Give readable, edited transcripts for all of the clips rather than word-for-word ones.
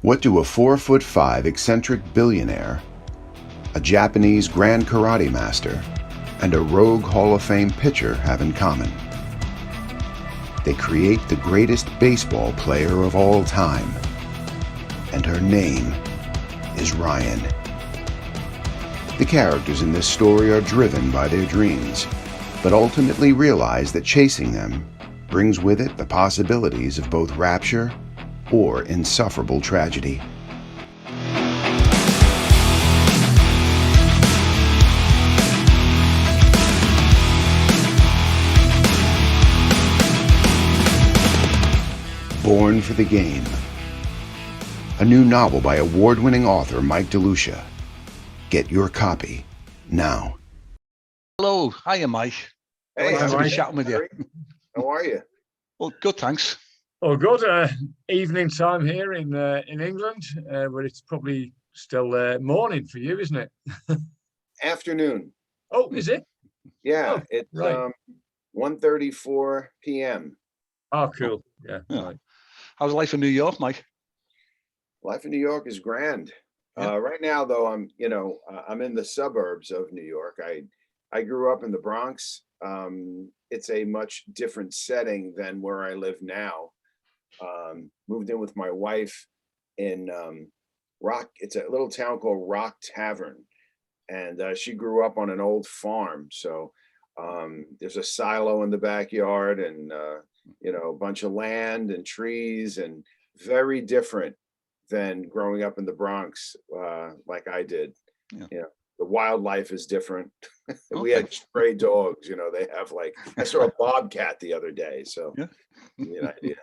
What do a 4'5" eccentric billionaire, a Japanese grand karate master, and a rogue Hall of Fame pitcher have in common? They create the greatest baseball player of all time, and her name is Ryan. The characters in this story are driven by their dreams, but ultimately realize that chasing them brings with it the possibilities of both rapture or insufferable tragedy. Born for the Game. A new novel by award-winning author Mike DeLucia. Get your copy now. Hello, hiya, Mike. Hey, Nice to Mike. be chatting with you. How are you? Well, good, thanks. Oh, good. Evening time here in England, but it's probably still morning for you, isn't it? Afternoon. Oh, is it? Yeah, Oh, it's right. 1:34 p.m. Oh, cool. Yeah. Yeah. Right. How's life in New York, Mike? Life in New York is grand. Yeah. Right now, though, I'm in the suburbs of New York. I grew up in the Bronx. It's a much different setting than where I live now. Moved in with my wife in Rock. It's a little town called Rock Tavern, and she grew up on an old farm. So there's a silo in the backyard, and a bunch of land and trees, and very different than growing up in the Bronx like I did. Yeah. The wildlife is different. We Okay. had stray dogs. They have I saw a bobcat the other day. So Yeah. give you an idea.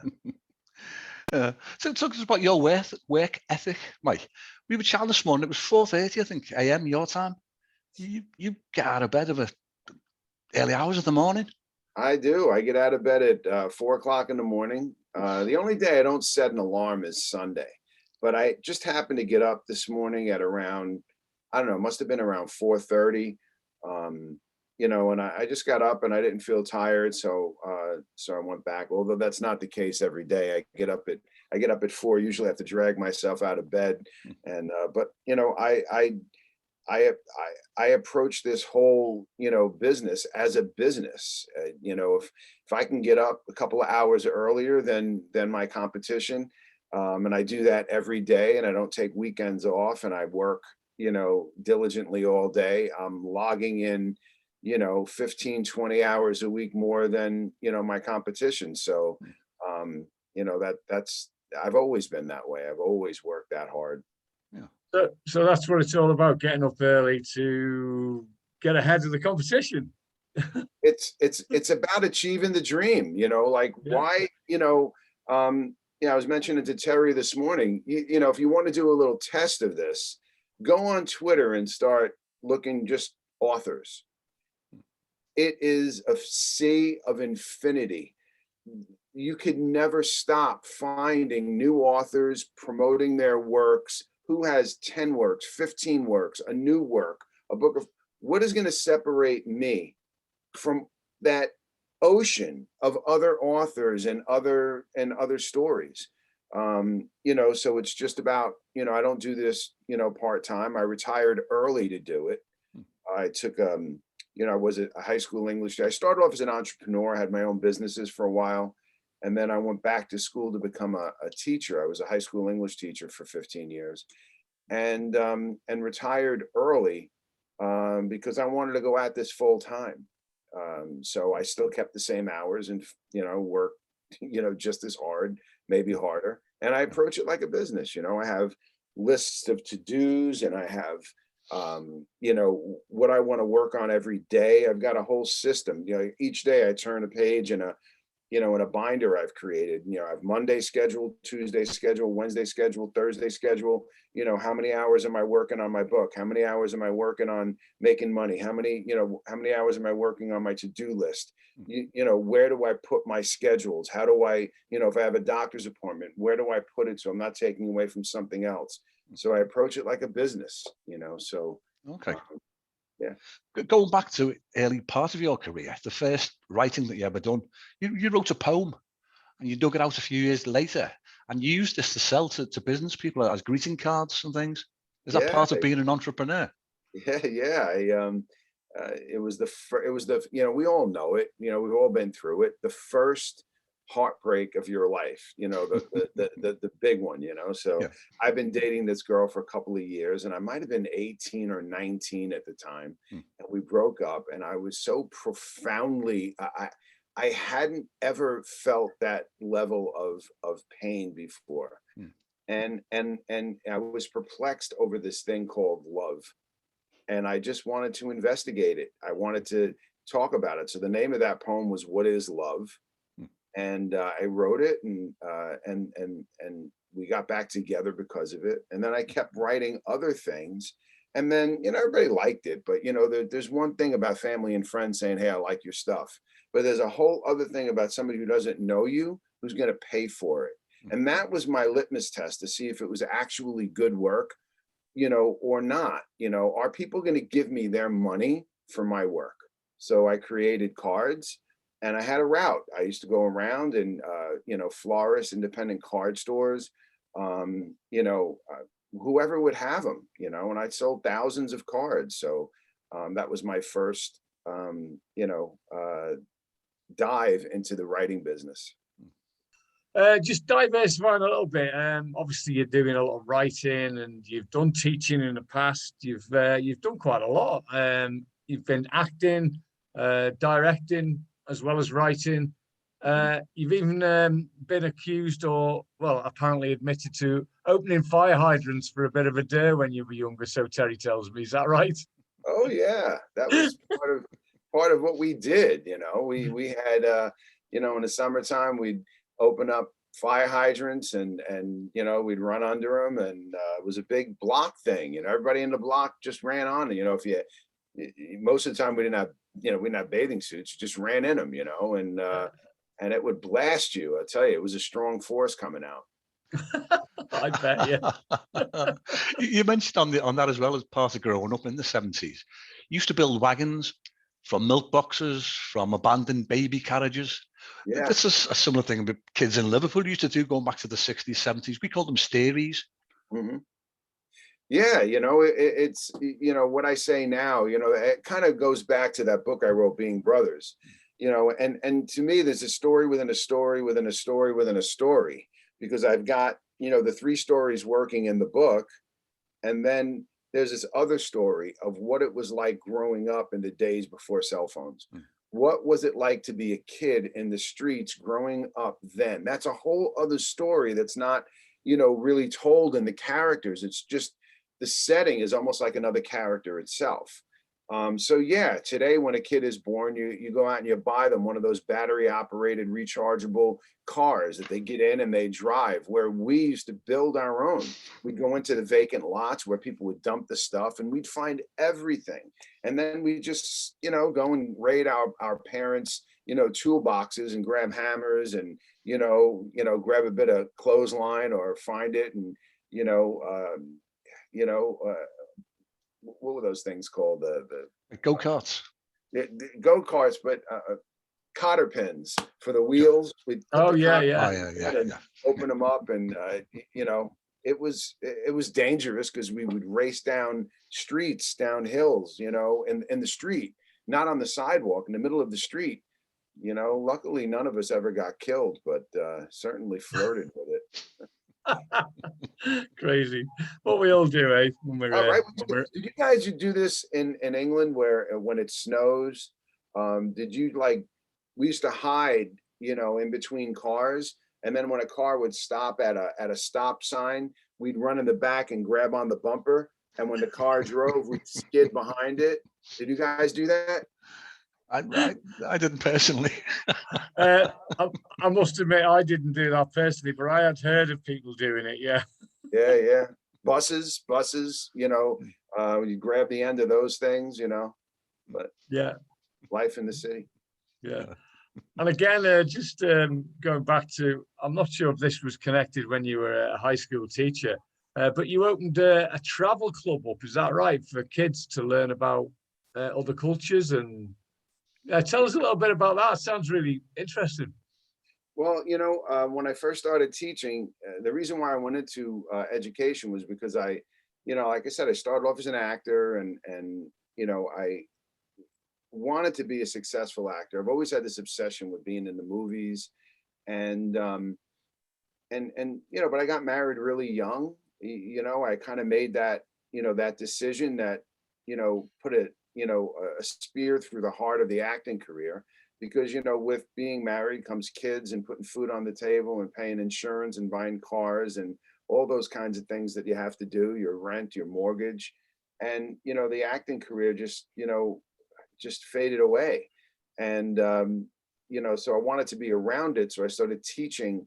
So talk to us about your work ethic, Mike. We were chatting this morning. It was 4:30, I think, a.m. your time. You get out of bed of early hours of the morning. I do. I get out of bed at 4 o'clock in the morning. The only day I don't set an alarm is Sunday, but I just happened to get up this morning at around, I don't know, must have been around 4:30. And I just got up and I didn't feel tired, so I went back. Although that's not the case every day. I get up at 4. Usually I have to drag myself out of bed, and but I approach this whole business as a business. If I can get up a couple of hours earlier than my competition, and I do that every day, and I don't take weekends off, and I work diligently all day. I'm logging in 15, 20 hours a week more than my competition. So that's I've always been that way. I've always worked that hard. So that's what it's all about, getting up early to get ahead of the competition. It's about achieving the dream. Yeah. Why, I was mentioning to Terry this morning, if you want to do a little test of this, go on Twitter and start looking just authors. It is a sea of infinity. You could never stop finding new authors promoting their works. Who has 10 works, 15 works, a new work, a book of what is going to separate me from that ocean of other authors and other stories? So it's just about, I don't do this, part-time. I retired early to do it. I took, I was a high school English teacher. I started off as an entrepreneur, I had my own businesses for a while. And then I went back to school to become a teacher. I was a high school English teacher for 15 years, and retired early because I wanted to go at this full time. So I still kept the same hours and worked just as hard, maybe harder. And I approach it like a business. I have lists of to-dos, and I have what I want to work on every day. I've got a whole system. Each day I turn a page in a binder I've created. I have Monday schedule, Tuesday schedule, Wednesday schedule, Thursday schedule. How many hours am I working on my book? How many hours am I working on making money? How many hours am I working on my to-do list? Where do I put my schedules? How do I, if I have a doctor's appointment, where do I put it so I'm not taking away from something else? So I approach it like a business, so. Okay. Yeah. Going back to early part of your career, the first writing that you ever done, you wrote a poem and you dug it out a few years later and you use this to sell to business people as greeting cards and things. Is that Yeah, part of being an entrepreneur? yeah. It was the you know, we all know it. You know, we've all been through it. The first heartbreak of your life. You know, the big one. You know, so Yeah. I've been dating this girl for a couple of years, and I might have been 18 or 19 at the time, and we broke up. And I was so profoundly I hadn't ever felt that level of pain before. And I was perplexed over this thing called love, and I just wanted to investigate it. I wanted to talk about it. So the name of that poem was "What Is Love," and I wrote it, and we got back together because of it. And then I kept writing other things, and then, you know, everybody liked it. But, you know, there's one thing about family and friends saying, "Hey, I like your stuff," but there's a whole other thing about somebody who doesn't know you who's going to pay for it. And that was my litmus test to see if it was actually good work, you know, or not. You know, are people going to give me their money for my work? So I created cards, and I had a route. I used to go around and, you know, florists, independent card stores, you know, whoever would have them, you know, and I sold thousands of cards. So that was my first, you know, dive into the writing business. Just diversifying a little bit. Obviously, you're doing a lot of writing, and you've done teaching in the past. You've done quite a lot. You've been acting, directing, as well as writing. You've even been accused, or well, apparently admitted to opening fire hydrants for a bit of a dare when you were younger. So Terry tells me, is that right? Oh yeah, that was part of what we did. You know, we had you know, in the summertime we'd open up fire hydrants, and you know, we'd run under them, and it was a big block thing. You know, everybody in the block just ran on it. You know, if you most of the time we didn't have, you know, we didn't have bathing suits, you just ran in them. You know, and it would blast you. I tell you, it was a strong force coming out. I bet, yeah. You mentioned on that as well, as part of growing up in the 70s. You used to build wagons from milk boxes, from abandoned baby carriages. Yeah. That's a similar thing that kids in Liverpool used to do going back to the 60s, 70s. We called them staries. Mm-hmm. Yeah, you know, it's, you know, what I say now, you know, it kind of goes back to that book I wrote, Being Brothers, you know, and to me, there's a story within a story within a story within a story, because I've got, you know, the 3 stories working in the book. And then there's this other story of what it was like growing up in the days before cell phones. What was it like to be a kid in the streets growing up then? That's a whole other story that's not, you know, really told in the characters. It's just the setting is almost like another character itself. So yeah, today when a kid is born, you go out and you buy them one of those battery operated rechargeable cars that they get in and they drive, where we used to build our own. We'd go into the vacant lots where people would dump the stuff, and we'd find everything. And then we just, you know, go and raid our parents', you know, toolboxes and grab hammers and, you know, grab a bit of clothesline or find it. And, what were those things called? The Go-karts. Go-karts, but cotter pins for the wheels. We'd open them up, and you know, it was dangerous because we would race down streets, down hills, you know, in the street, not on the sidewalk, in the middle of the street. You know, luckily none of us ever got killed, but certainly flirted with it. Crazy. What we all do, eh? When we're, all right. Did you guys do this in England, where when it snows, did you, like, we used to hide, you know, in between cars, and then when a car would stop at a stop sign, we'd run in the back and grab on the bumper, and when the car drove, we'd skid behind it. Did you guys do that? I didn't personally. I must admit, I didn't do that personally, but I had heard of people doing it. Yeah. Yeah. Buses, you know, you grab the end of those things, you know, but yeah, life in the city. Yeah. And again, just going back to, I'm not sure if this was connected when you were a high school teacher, but you opened a travel club up, is that right, for kids to learn about other cultures? And tell us a little bit about that. It sounds really interesting. Well, when I first started teaching, the reason why I went into education was because like I said, I started off as an actor, and I wanted to be a successful actor. I've always had this obsession with being in the movies, and but I got married really young. I kind of made that decision that put a spear through the heart of the acting career, because with being married comes kids and putting food on the table and paying insurance and buying cars and all those kinds of things that you have to do, your rent, your mortgage. And the acting career just faded away. And so I wanted to be around it, so I started teaching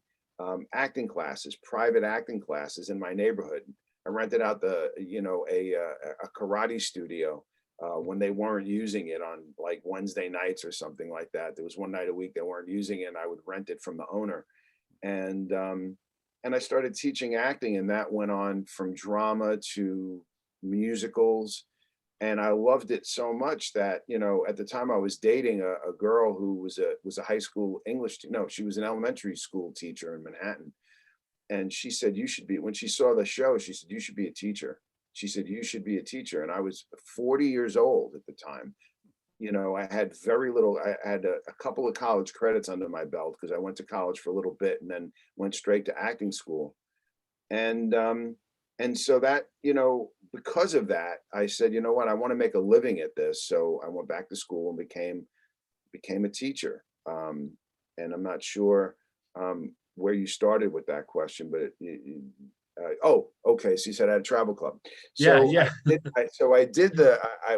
acting classes, private acting classes in my neighborhood. I rented out a karate studio when they weren't using it on like Wednesday nights or something like that. There was one night a week they weren't using it, and I would rent it from the owner. And I started teaching acting, and that went on from drama to musicals. And I loved it so much that at the time I was dating a girl who was a high school English, no, she was an elementary school teacher in Manhattan. And she said, you should be, when she saw the show, she said, you should be a teacher. She said, you should be a teacher. And I was 40 years old at the time. I had very little, I had a couple of college credits under my belt because I went to college for a little bit and then went straight to acting school. And so that, because of that, I said, you know what, I want to make a living at this. So I went back to school and became a teacher. And I'm not sure where you started with that question, but oh, okay. So you said I had a travel club. So Yeah.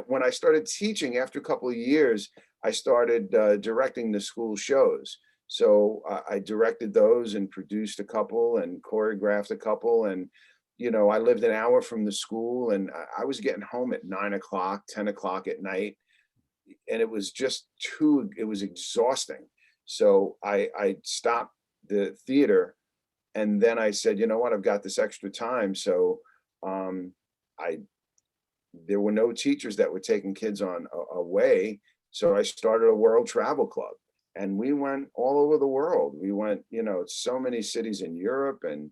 When I started teaching after a couple of years, I started directing the school shows. So I directed those and produced a couple and choreographed a couple. And I lived an hour from the school, and I was getting home at 9 o'clock, 10 o'clock at night. And it was it was exhausting. So I stopped the theater, and then I said, you know what, I've got this extra time. So there were no teachers that were taking kids on away. So I started a world travel club, and we went all over the world. We went, so many cities in Europe, and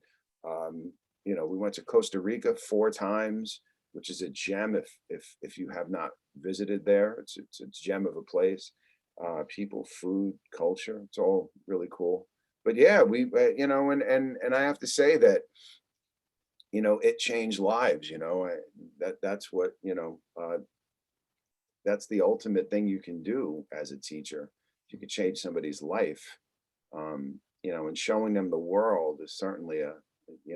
we went to Costa Rica 4 times, which is a gem. If you have not visited there, it's a gem of a place. People, food, culture, it's all really cool. But yeah, we and I have to say that it changed lives. That's what that's the ultimate thing you can do as a teacher. If you could change somebody's life, and showing them the world is certainly a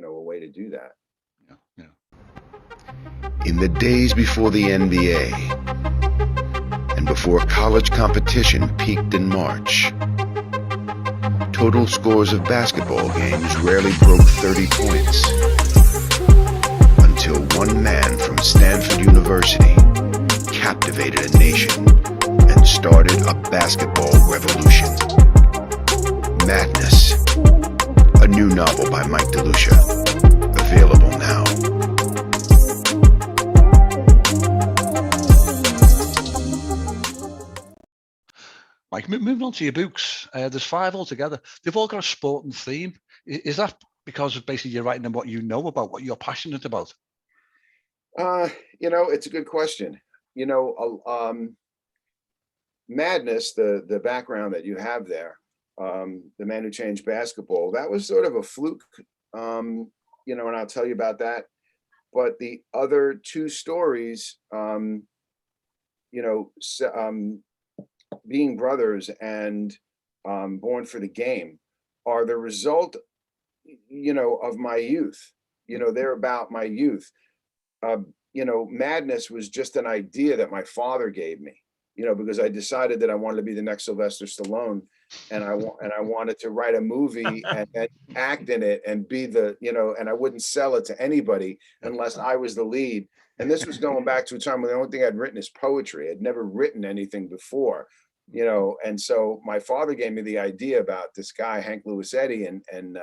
way to do that. Yeah. In the days before the NBA and before college competition peaked in March, total scores of basketball games rarely broke 30 points, until one man from Stanford University captivated a nation and started a basketball revolution. Madness, a new novel by Mike DeLucia, available now. Mike, moving on to your books, there's 5 altogether. They've all got a sporting theme. Is that because of basically you're writing them what you know about, what you're passionate about? It's a good question. Madness, the background that you have there, the man who changed basketball, that was sort of a fluke, and I'll tell you about that. But the other 2 stories, Being Brothers and Born for the Game, are the result, of my youth. They're about my youth. Madness was just an idea that my father gave me, because I decided that I wanted to be the next Sylvester Stallone, and I wanted to write a movie and act in it and be and I wouldn't sell it to anybody unless I was the lead. And this was going back to a time when the only thing I'd written is poetry. I'd never written anything before, and so my father gave me the idea about this guy, Hank Luisetti, and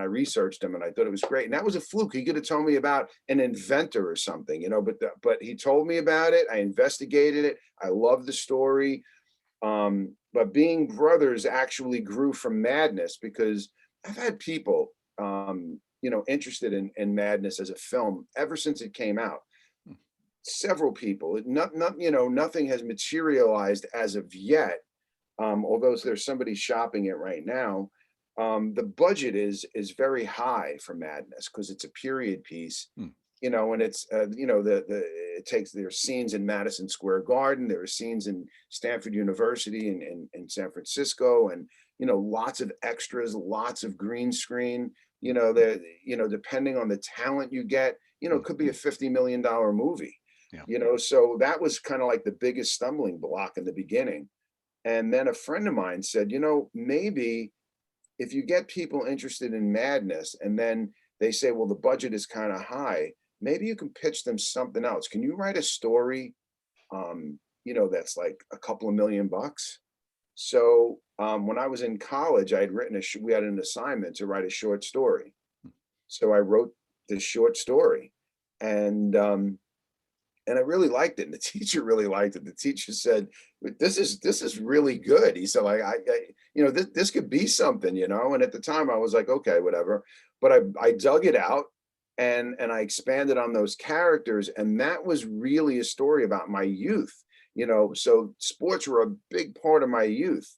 I researched him, and I thought it was great. And that was a fluke. He could have told me about an inventor or something, but he told me about it. I investigated it. I loved the story. But Being Brothers actually grew from Madness because I've had people, interested in Madness as a film ever since it came out. Several people. Nothing has materialized as of yet. Although there's somebody shopping it right now. The budget is very high for Madness because it's a period piece, and it's it takes there's scenes in Madison Square Garden, there are scenes in Stanford University in San Francisco, and lots of extras, lots of green screen. Depending on the talent you get, it could be a $50 million movie. Yeah. So that was kind of like the biggest stumbling block in the beginning. And then a friend of mine said, maybe if you get people interested in Madness and then they say, well, the budget is kind of high, maybe you can pitch them something else. Can you write a story, that's like a couple of $1,000,000? So when I was in college, I had written we had an assignment to write a short story. So I wrote this short story, and I really liked it. And the teacher really liked it. The teacher said, this is really good. He said, this could be something, And at the time I was like, okay, whatever. But I dug it out and I expanded on those characters. And that was really a story about my youth, so sports were a big part of my youth.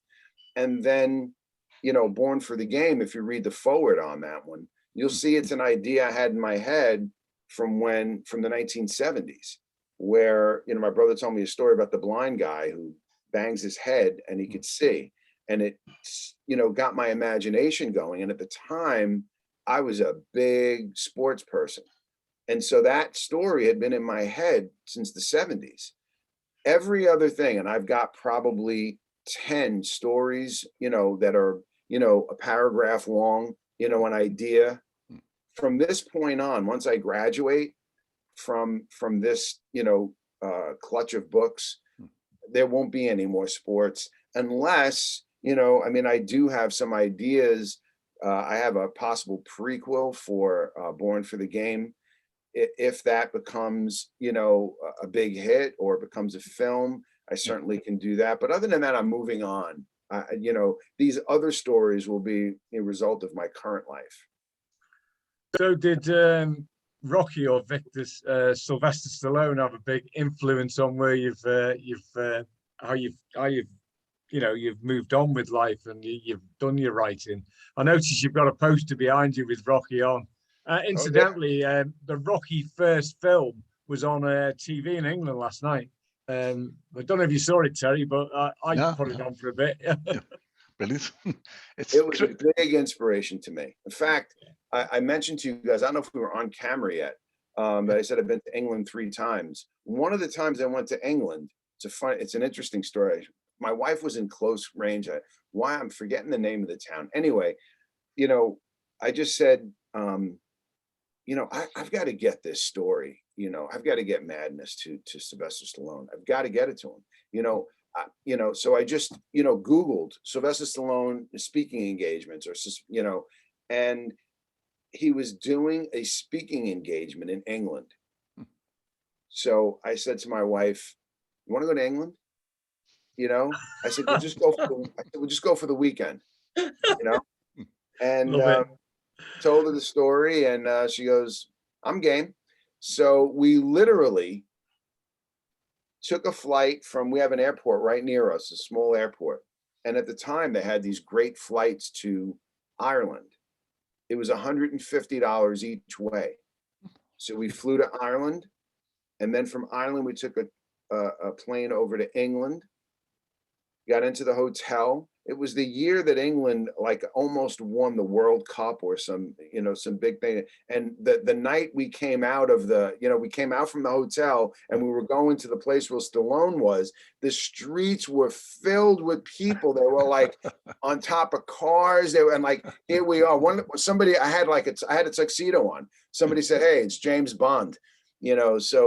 And then, Born for the Game, if you read the forward on that one, you'll see it's an idea I had in my head from the 1970s. Where my brother told me a story about the blind guy who bangs his head and he could see, and it got my imagination going. And at the time I was a big sports person, and so that story had been in my head since the 70s. Every other thing, and I've got probably 10 stories that are a paragraph long, an idea. From this point on, once I graduate from this clutch of books, there won't be any more sports unless I do have some ideas. I have a possible prequel for Born for the Game. If that becomes a big hit or becomes a film, I certainly can do that. But other than that, I'm moving on. These other stories will be a result of my current life. So did Rocky or Victor Sylvester Stallone have a big influence on where you've moved on with life and you've done your writing? I noticed you've got a poster behind you with Rocky on. Incidentally, the Rocky first film was on TV in England last night. I don't know if you saw it, Terry, but I put it on for a bit. Yeah. Brilliant. It was a big inspiration to me. In fact, I mentioned to you guys, I don't know if we were on camera yet, but I said I've been to England 3 times. One of the times I went to England, it's an interesting story. My wife was in close range. I'm forgetting the name of the town. Anyway, I just said, I've got to get this story. I've got to get Madness to Sylvester Stallone. I've got to get it to him. So I just, Googled Sylvester Stallone speaking engagements and he was doing a speaking engagement in England. So I said to my wife, you want to go to England? I said, we'll just go for the weekend, and told her the story, and she goes, I'm game. So we literally took a flight we have an airport right near us, a small airport. And at the time they had these great flights to Ireland. It was $150 each way. So we flew to Ireland, and then from Ireland we took a plane over to England, got into the hotel. It was the year that England almost won the World Cup or some big thing. And the night we came out from the hotel and we were going to the place where Stallone was, the streets were filled with people. They were on top of cars. They were, and here we are. I had a tuxedo on. Somebody said, hey, it's James Bond, so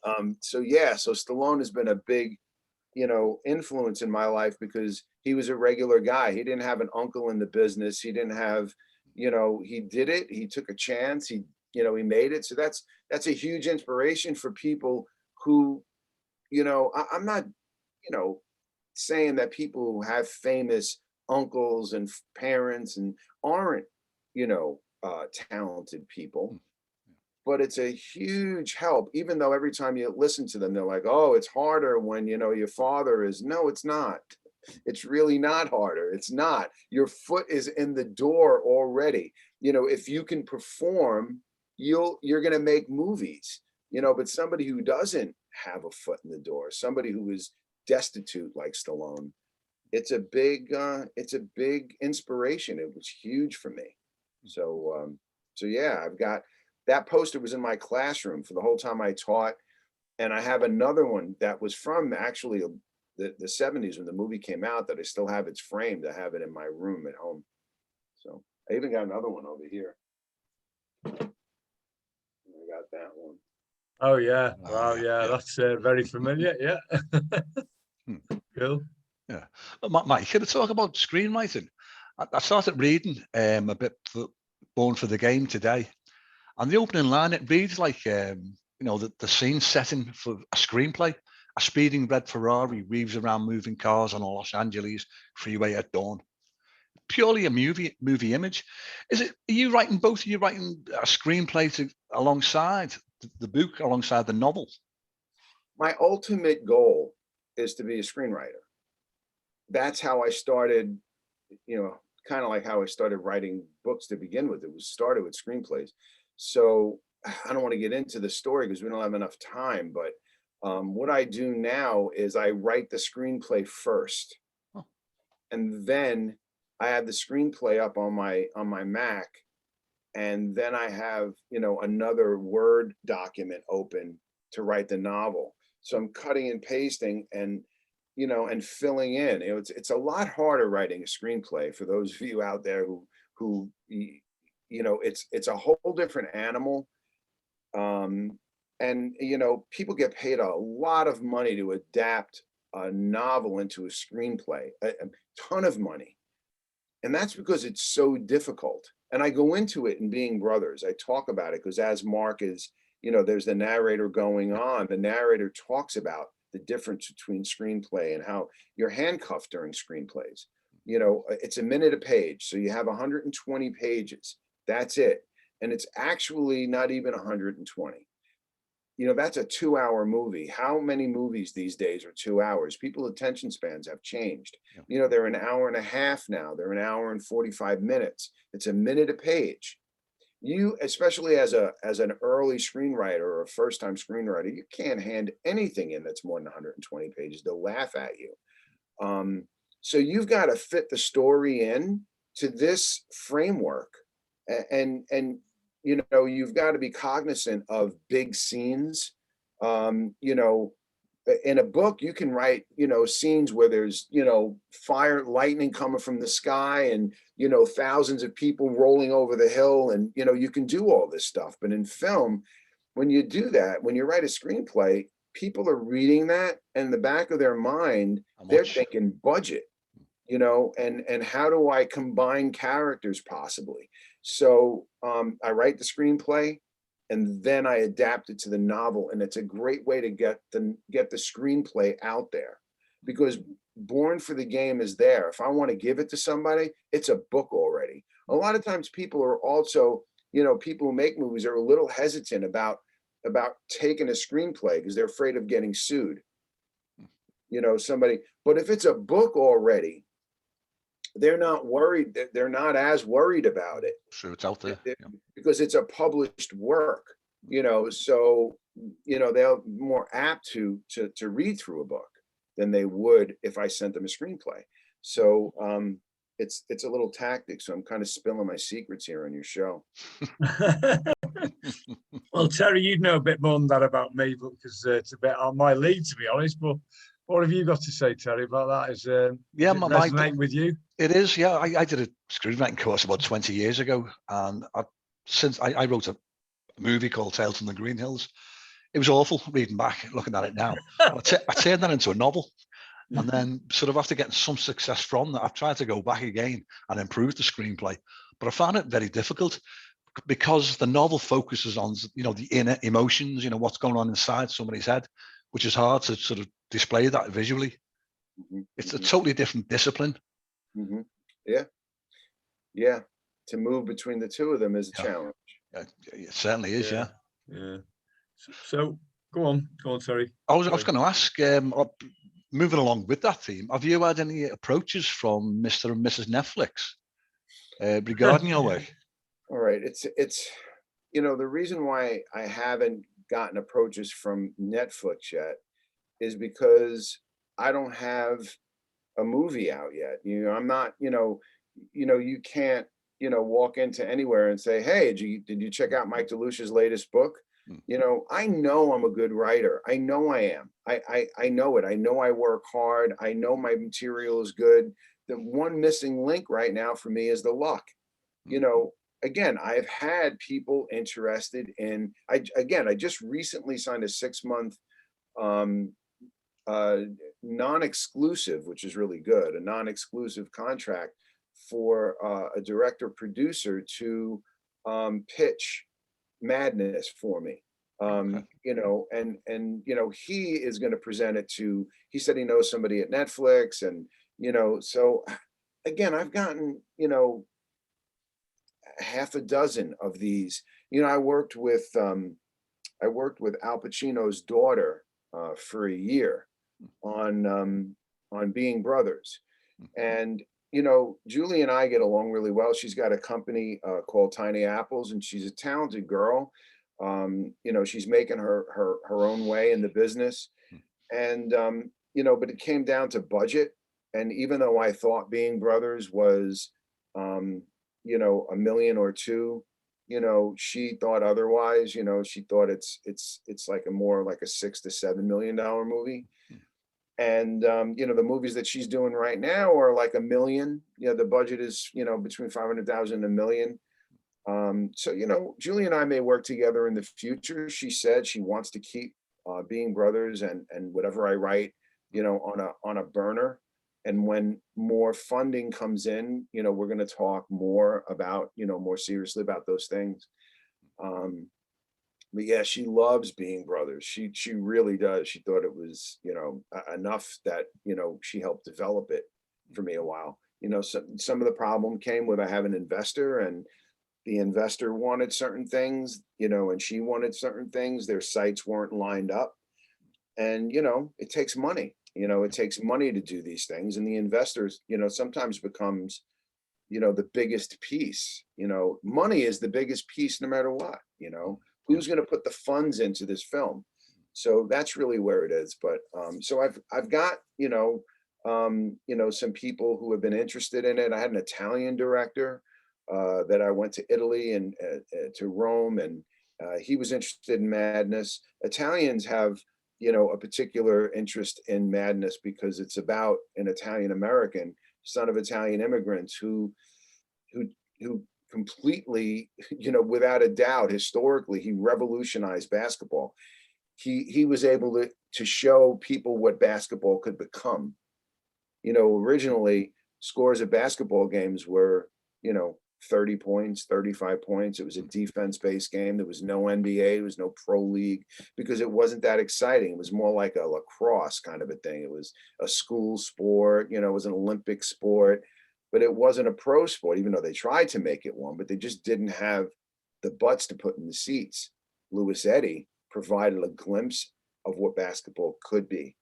Stallone has been a big influence in my life because he was a regular guy. He didn't have an uncle in the business. He didn't have, he did it. He took a chance. He made it. So that's a huge inspiration for people who, I'm not you know, saying that people who have famous uncles and parents and aren't, you know, talented people, but it's a huge help, even though every time you listen to them, they're like, oh, it's harder when, you know, your father is. No, it's not. It's really not harder. It's not. Your foot is in the door already. You know, if you can perform, you're going to make movies, you know, but somebody who doesn't have a foot in the door, somebody who is destitute like Stallone, it's a big inspiration. It was huge for me. So yeah, I've got that poster was in my classroom for the whole time I taught. And I have another one that was from actually the 70s when the movie came out that I still have. It's framed. I have it in my room at home. So I even got another one over here. I got that one. Oh yeah. Oh, Wow. Yeah. That's very familiar. Yeah. Cool. Yeah. Mike, can I talk about screenwriting? I started reading a bit for Born for the Game today. And the opening line, it reads like, you know, the scene setting for a screenplay. A speeding red Ferrari weaves around moving cars on a Los Angeles freeway at dawn. Purely a movie image. Are you writing both? Are you writing a screenplay alongside the book, alongside the novel? My ultimate goal is to be a screenwriter. That's how I started, you know, kind of like how I started writing books to begin with. It was started with screenplays. So I don't want to get into the story because we don't have enough time, but what I do now is I write the screenplay first. Oh. And then I have the screenplay up on my Mac, and then I have, you know, another Word document open to write the novel. So I'm cutting and pasting and, you know, and filling in. You know, it's a lot harder writing a screenplay for those of you out there who you know, it's a whole different animal. And, you know, people get paid a lot of money to adapt a novel into a screenplay, a ton of money. And that's because it's so difficult. And I go into it in Being Brothers. I talk about it because as Mark is, you know, there's the narrator going on. The narrator talks about the difference between screenplay and how you're handcuffed during screenplays. You know, it's a minute a page. So you have 120 pages. That's it. And it's actually not even 120. You know, that's a 2-hour movie. How many movies these days are 2 hours? People's attention spans have changed. Yeah. You know, they're an hour and a half now. They're an hour and 45 minutes. It's a minute a page. You, especially as an early screenwriter or a first-time screenwriter, you can't hand anything in that's more than 120 pages. They'll laugh at you. So you've got to fit the story in to this framework. And you know, you've got to be cognizant of big scenes. You know, in a book, you can write, you know, scenes where there's, you know, fire, lightning coming from the sky and, you know, thousands of people rolling over the hill. And, you know, you can do all this stuff. But in film, when you do that, when you write a screenplay, people are reading that and in the back of their mind, they're thinking budget, you know, and how do I combine characters possibly? So I write the screenplay and then I adapt it to the novel. And it's a great way to get the screenplay out there because Born for the Game is there. If I want to give it to somebody, it's a book already. A lot of times people are also, you know, people who make movies are a little hesitant about taking a screenplay because they're afraid of getting sued. You know, but if it's a book already, they're not worried. They're not as worried about it. Sure, it's out there. Because it's a published work, you know, so, you know, they're more apt to read through a book than they would if I sent them a screenplay. So it's a little tactic. So I'm kind of spilling my secrets here on your show. Well, Terry, you'd know a bit more than that about me, but because it's a bit on my lead, to be honest. But what have you got to say, Terry, about that? Does it resonate with you? It is, yeah. I did a screenwriting course about 20 years ago, and I wrote a movie called Tales from the Green Hills. It was awful reading back, looking at it now. I turned that into a novel, and then sort of after getting some success from that, I've tried to go back again and improve the screenplay, but I found it very difficult because the novel focuses on, you know, the inner emotions, you know, what's going on inside somebody's head, which is hard to sort of display that visually. It's a totally different discipline. Yeah. Yeah. To move between the two of them is a Yeah. challenge. It certainly is, yeah. Yeah. So go on, sorry. I was going to ask, moving along with that theme, have you had any approaches from Mr. and Mrs. Netflix regarding your work? All right. It's the reason why I haven't gotten approaches from Netflix yet is because I don't have a movie out yet. I'm not, you can't, walk into anywhere and say, hey, did you check out Mike DeLucia's latest book? I know I'm a good writer. I know I am. I know it. I know I work hard. I know my material is good. The one missing link right now for me is the luck. Again, I've had people interested in, I just recently signed a 6-month non-exclusive, which is really good, a non-exclusive contract for a director producer to pitch Madness for me. Okay. He is going to present it to, he said he knows somebody at Netflix, and so again, I've gotten half a dozen of these. I worked with Al Pacino's daughter for a year on Being Brothers, and Julie and I get along really well. She's got a company called Tiny Apples, and she's a talented girl. She's making her own way in the business, and but it came down to budget. And even though I thought Being Brothers was $1 million or $2 million, she thought otherwise. She thought it's like more like a $6 to $7 million movie. And the movies that she's doing right now are like $1 million. The budget is between 500,000 and $1 million. So Julie and I may work together in the future. She said she wants to keep Being Brothers and whatever I write, on a burner. And when more funding comes in, we're going to talk more about, more seriously about those things. But yeah, she loves Being Brothers. She really does. She thought it was, enough that, she helped develop it for me a while. Some of the problem came with, I have an investor, and the investor wanted certain things, and she wanted certain things. Their sites weren't lined up. And, it takes money. It takes money to do these things. And the investors, sometimes becomes, the biggest piece. Money is the biggest piece no matter what. Who's going to put the funds into this film? So that's really where it is. But so I've got some people who have been interested in it. I had an Italian director that I went to Italy and to Rome, and he was interested in Madness. Italians have a particular interest in Madness because it's about an Italian American, son of Italian immigrants, who completely, without a doubt, historically, he revolutionized basketball. He was able to show people what basketball could become. Originally, scores of basketball games were, 30 points, 35 points. It was a defense-based game. There was no NBA, there was no pro league, because it wasn't that exciting. It was more like a lacrosse kind of a thing. It was a school sport, it was an Olympic sport, but it wasn't a pro sport, even though they tried to make it one, but they just didn't have the butts to put in the seats. Louis Eddy provided a glimpse of what basketball could be.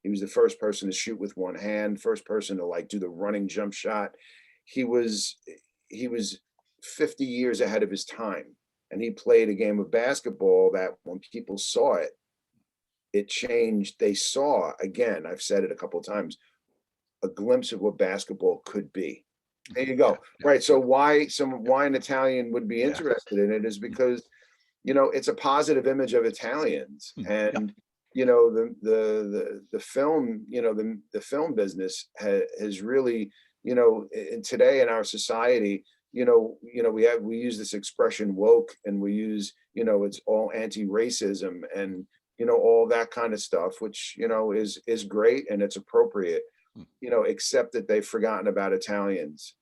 He was the first person to shoot with one hand, first person to do the running jump shot. He was 50 years ahead of his time, and he played a game of basketball that when people saw it, it changed. They saw, again, I've said it a couple of times, a glimpse of what basketball could be. There you go. Yeah. Right. So why an Italian would be interested in it is because, it's a positive image of Italians. And, the film, the film business has really, today in our society, we use this expression woke, and we use, it's all anti-racism and, all that kind of stuff, which, is great and it's appropriate, except that they've forgotten about Italians.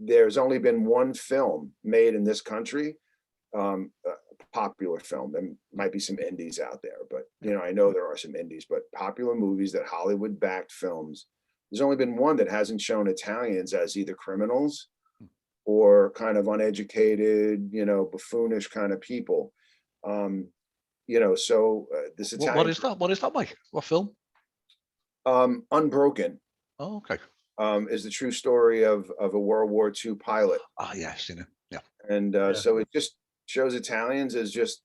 There's only been one film made in this country, popular film. There might be some indies out there, but you know, I know there are some indies, but popular movies that Hollywood backed films. There's only been one that hasn't shown Italians as either criminals or kind of uneducated, you know, buffoonish kind of people. You know, so this What Italian is that? What is that, Mike? What film? Unbroken Oh, okay. is the true story of a World War II pilot. Ah, yeah, I've seen it. Yeah. And Yeah. so it just shows Italians as just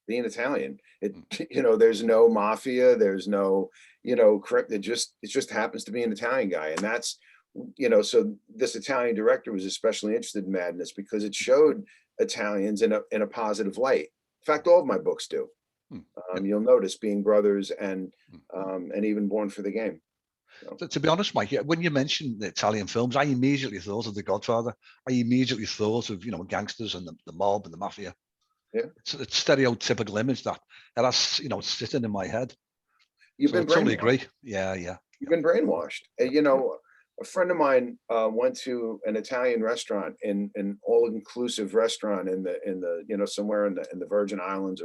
being Italian. It, Mm. you know, there's no mafia, there's no, you know, it just happens to be an Italian guy. And that's, you know, so this Italian director was especially interested in Madness because it showed Italians in a positive light. In fact, all of my books do. Yeah. You'll notice Being Brothers and Mm. even Born for the Game. To be honest, Mike, when you mentioned the Italian films, I immediately thought of The Godfather. I immediately thought of, you know, gangsters and the mob and the mafia. Yeah. It's a stereotypical image that that's, you know, it's sitting in my head. You've So I been totally brainwashed. agree. Yeah, yeah. You've been brainwashed. You know, a friend of mine went to an Italian restaurant, in an all-inclusive restaurant in the you know, somewhere in the Virgin Islands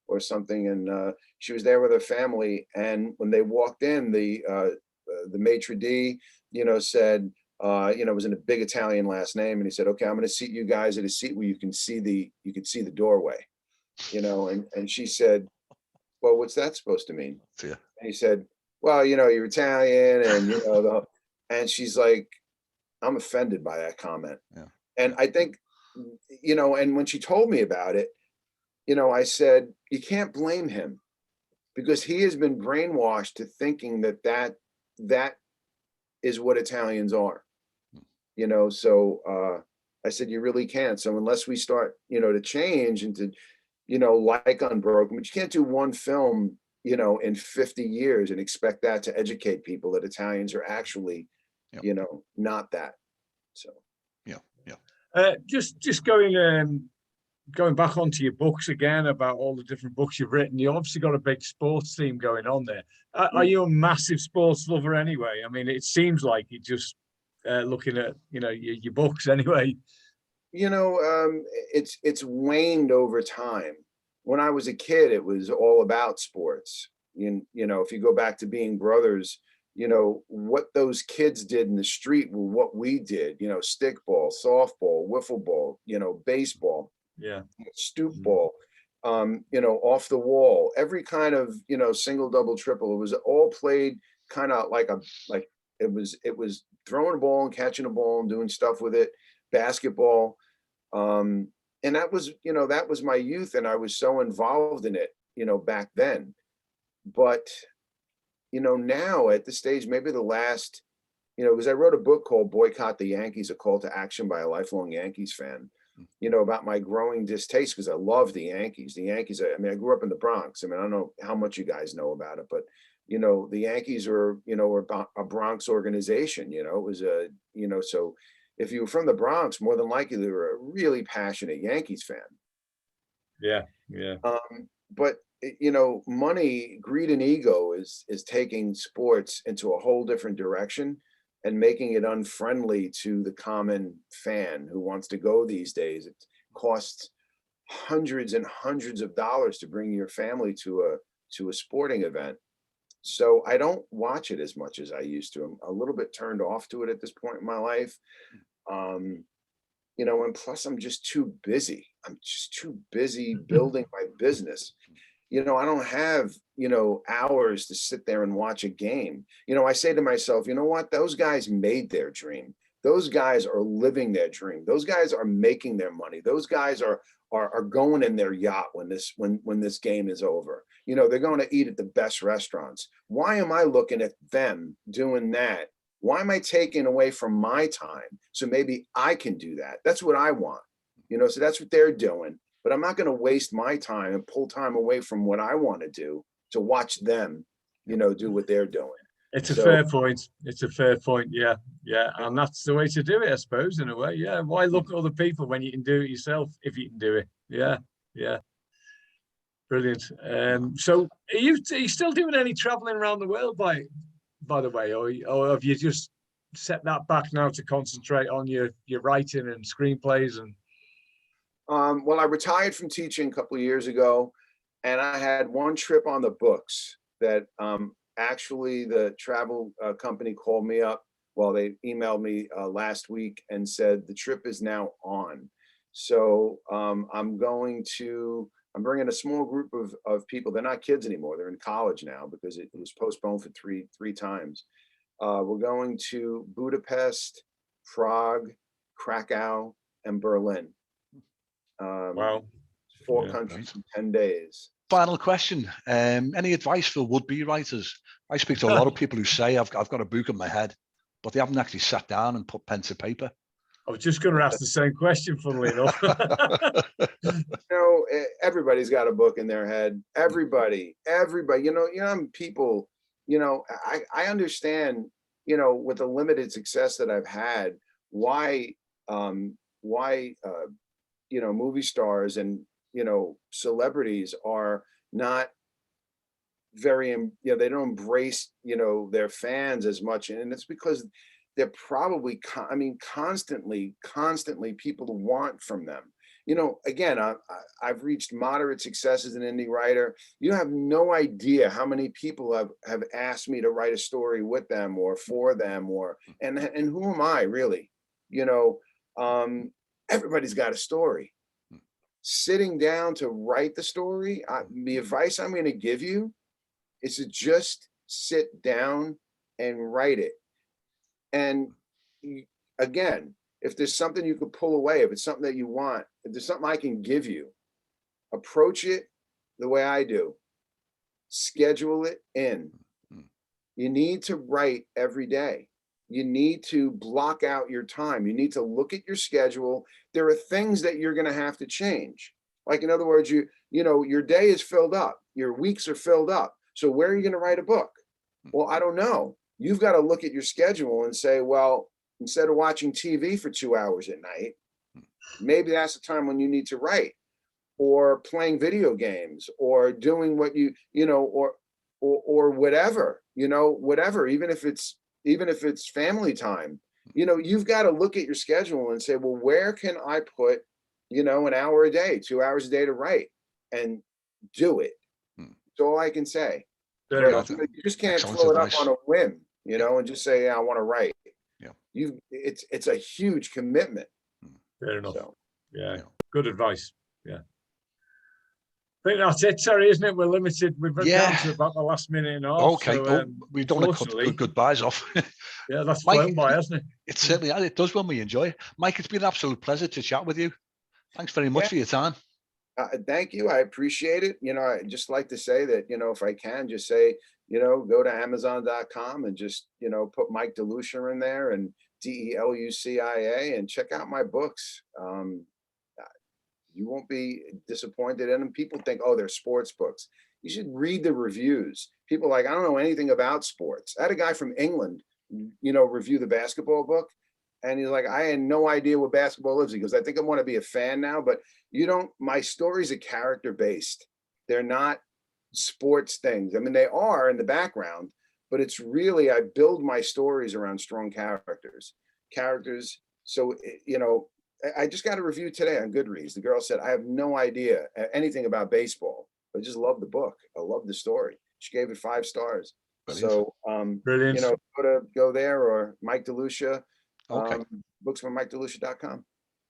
or something, and she was there with her family. And when they walked in, the maitre d', you know, said, you know, it was in a big Italian last name, and he said, "Okay, I'm going to seat you guys at a seat where you can see the doorway," you know, and she said, "Well, what's that supposed to mean?" Yeah. And he said, "Well, you know, you're Italian," and you know, and she's like, "I'm offended by that comment." Yeah. And I think, you know, and when she told me about it, you know, I said, you can't blame him because he has been brainwashed to thinking that is what Italians are, you know. So I said, you really can't. So unless we start, you know, to change and to, you know, like Unbroken, but you can't do one film, you know, in 50 years and expect that to educate people that Italians are actually, Yep. you know, not that. So Just going back onto your books again about all the different books you've written. You obviously got a big sports theme going on there. Are you a massive sports lover anyway? I mean, it seems like you just looking at, you know, your books anyway. you know, it's waned over time. When I was a kid, it was all about sports. You know, if you go back to Being Brothers, you know, what those kids did in the street were what we did, you know, stickball, softball, wiffle ball, you know, baseball, Yeah. stoop ball, you know, off the wall, every kind of, you know, single, double, triple. It was all played kind of like it was throwing a ball and catching a ball and doing stuff with it, basketball. And that was, you know, that was my youth, and I was so involved in it, you know, back then. But you know, now at this stage, maybe the last, you know, because I wrote a book called Boycott the Yankees, a call to action by a lifelong Yankees fan, you know, about my growing distaste, because I love the Yankees. The Yankees, I mean, I grew up in the Bronx. I mean, I don't know how much you guys know about it, but, you know, the Yankees are, you know, were a Bronx organization, you know, it was a, you know, so if you were from the Bronx, more than likely you were a really passionate Yankees fan. Yeah. Yeah. But you know, money, greed, and ego is taking sports into a whole different direction and making it unfriendly to the common fan who wants to go these days. It costs hundreds and hundreds of dollars to bring your family to a sporting event. So I don't watch it as much as I used to. I'm a little bit turned off to it at this point in my life. You know, and plus I'm just too busy. I'm just too busy building my business. You know, I don't have, you know, hours to sit there and watch a game. You know, I say to myself, you know what? Those guys made their dream. Those guys are living their dream. Those guys are making their money. Those guys are going in their yacht when this game is over. You know, they're going to eat at the best restaurants. Why am I looking at them doing that? Why am I taking away from my time? So maybe I can do that. That's what I want. You know, so that's what they're doing. But I'm not going to waste my time and pull time away from what I want to do to watch them, you know, do what they're doing. It's a fair point. It's a fair point. Yeah. Yeah. And that's the way to do it, I suppose, in a way. Yeah. Why look at other people when you can do it yourself, if you can do it? Yeah. Yeah. Brilliant. So are you still doing any traveling around the world, by the way, or have you just set that back now to concentrate on your writing and screenplays? And Well, I retired from teaching a couple of years ago, and I had one trip on the books that actually the travel company called me up. Well, they emailed me last week and said the trip is now on. So I'm bringing a small group of people. They're not kids anymore. They're in college now because it was postponed for three times. We're going to Budapest, Prague, Krakow, and Berlin. Wow. 4 Yeah. countries in 10 days. Final question. Any advice for would-be writers? I speak to a lot of people who say I've got a book in my head, but they haven't actually sat down and put pen to paper. I was just going to ask the same question, funnily enough. Everybody's got a book in their head. Everybody, people, I understand, with the limited success that I've had, why movie stars and, celebrities are not very, they don't embrace, their fans as much. And it's because they're probably, constantly people want from them. Again, I've reached moderate success as an indie writer. You have no idea how many people have asked me to write a story with them or for them, and who am I really? Everybody's got a story. Sitting down to write the story, the advice I'm going to give you is to just sit down and write it. And again, if there's something you could pull away, if it's something that you want, if there's something I can give you, approach it the way I do. Schedule it in. You need to write every day. You need to block out your time. You need to look at your schedule. There are things that you're going to have to change. Like, in other words, your day is filled up. Your weeks are filled up. So where are you going to write a book? Well, I don't know. You've got to look at your schedule and say, well, instead of watching TV for 2 hours at night, maybe that's the time when you need to write, or playing video games, or doing what or whatever, whatever, even if it's family time, you've got to look at your schedule and say, well, where can I put, an hour a day, 2 hours a day to write, and do it. That's all I can say. You just can't throw it up on a whim, and just say, yeah, I want to write. Yeah. It's a huge commitment. Fair enough. So, yeah. Good advice. Yeah. I think that's it, Terry, isn't it? We're limited. We've got down to about the last minute and a half. Okay. So, we don't want to cut good goodbyes off. Yeah, that's flown by, hasn't it? It certainly has. It does when we enjoy it. Mike, it's been an absolute pleasure to chat with you. Thanks very much for your time. Thank you. I appreciate it. I'd just like to say that, if I can just say, go to Amazon.com and just, put Mike DeLucia in there, and DeLucia, and check out my books. You won't be disappointed in them. People think, oh, they're sports books. You should read the reviews. People are like, I don't know anything about sports. I had a guy from England, review the basketball book. And he's like, I had no idea what basketball is. He goes, I think I want to be a fan now, but my stories are character based. They're not sports things. They are in the background, but it's really, I build my stories around strong characters. So, I just got a review today on Goodreads. The girl said, I have no idea anything about baseball, but I just love the book. I love the story. She gave it 5 stars. Brilliant. So, brilliant. Go there, or Mike DeLucia. Okay. Books from MikeDeLucia.com.